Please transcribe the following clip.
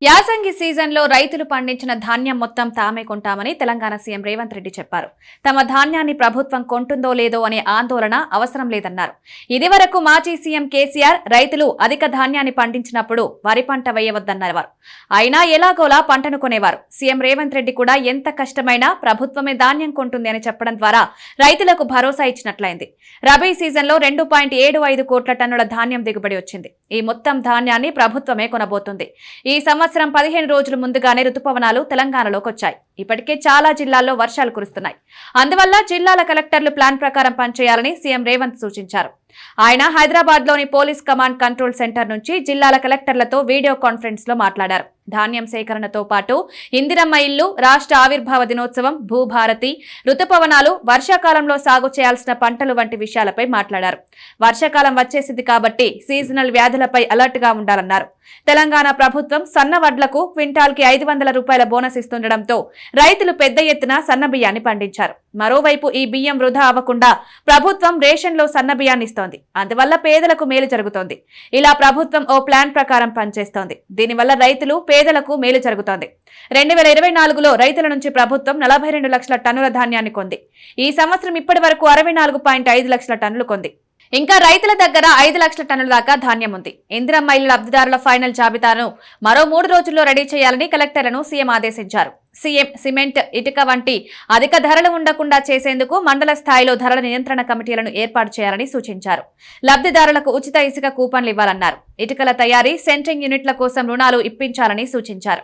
యాసంగి సీజన్లో రైతులు పండించిన ధాన్యం మొత్తం తామే కొంటామని తెలంగాణ సీఎం రేవంత్ రెడ్డి చెప్పారు. తమ ధాన్యాన్ని ప్రభుత్వం కొంటుందో లేదో అనే ఆందోళన అవసరం లేదన్నారు. ఇదివరకు మాజీ సీఎం కేసీఆర్ రైతులు అధిక ధాన్యాన్ని పండించినప్పుడు వరి పంట వేయవద్దన్నారు. అయినా ఎలాగోలా పంటను కొనేవారు. సీఎం రేవంత్ రెడ్డి కూడా ఎంత కష్టమైనా ప్రభుత్వమే ధాన్యం కొంటుంది అని చెప్పడం ద్వారా రైతులకు భరోసా ఇచ్చినట్లయింది. రబీ సీజన్లో 2.75 కోట్ల టన్నుల ధాన్యం దిగుబడి వచ్చింది. ఈ మొత్తం ధాన్యాన్ని ప్రభుత్వమే కొనబోతుంది. ఈ సంవత్సరం 15 రోజుల ముందుగానే రుతుపవనాలు తెలంగాణలోకి వచ్చాయి. ఇప్పటికే చాలా జిల్లాల్లో వర్షాలు కురుస్తున్నాయి. అందువల్ల జిల్లాల కలెక్టర్లు ప్లాన్ ప్రకారం పనిచేయాలని సీఎం రేవంత్ సూచించారు. ఆయన హైదరాబాద్ లోని పోలీస్ కమాండ్ కంట్రోల్ సెంటర్ నుంచి జిల్లాల కలెక్టర్లతో వీడియో కాన్ఫరెన్స్ లో మాట్లాడారు. ధాన్యం సేకరణతో పాటు ఇందిరమ్మ ఇల్లు, రాష్ట్ర ఆవిర్భావ దినోత్సవం, భూభారతి, రుతుపవనాలు, వర్షాకాలంలో సాగు చేయాల్సిన పంటలు వంటి విషయాలపై మాట్లాడారు. వర్షాకాలం వచ్చేసింది కాబట్టి సీజనల్ వ్యాధులపై అలర్ట్ గా ఉండాలన్నారు. తెలంగాణ ప్రభుత్వం సన్న వడ్లకు క్వింటాల్కి 500 రూపాయల బోనస్ ఇస్తుండటంతో రైతులు పెద్ద ఎత్తున సన్న బియ్యాన్ని పండించారు. మరోవైపు ఈ బియ్యం వృధా అవ్వకుండా ప్రభుత్వం రేషన్లో సన్న బియ్యాన్ని ఇస్తోంది. అందువల్ల పేదలకు మేలు జరుగుతోంది. ఇలా ప్రభుత్వం ఓ ప్లాన్ ప్రకారం పనిచేస్తోంది. దీనివల్ల రైతులు, పేదలకు మేలు జరుగుతోంది. 2024లో రైతుల నుంచి ప్రభుత్వం 42 లక్షల టన్నుల ధాన్యాన్ని కొంది. ఈ సంవత్సరం ఇప్పటి వరకు 64.5 లక్షల టన్నులు కొంది. ఇంకా రైతుల దగ్గర 5 లక్షల టన్నుల దాకా ధాన్యం ఉంది. ఇందిరమ్మ ఇళ్ల లబ్ధిదారుల ఫైనల్ జాబితాను మరో 3 రోజుల్లో రెడీ చేయాలని కలెక్టర్లను సీఎం ఆదేశించారు. సీఎం సిమెంట్, ఇటుక వంటి అధిక ధరలు ఉండకుండా చేసేందుకు మండల స్థాయిలో ధరల నియంత్రణ కమిటీలను ఏర్పాటు చేయాలని సూచించారు. లబ్ధిదారులకు ఉచిత ఇసుక కూపన్లు ఇవ్వాలన్నారు. ఇటుకల తయారీ, సెంట్రింగ్ యూనిట్ల కోసం రుణాలు ఇప్పించాలని సూచించారు.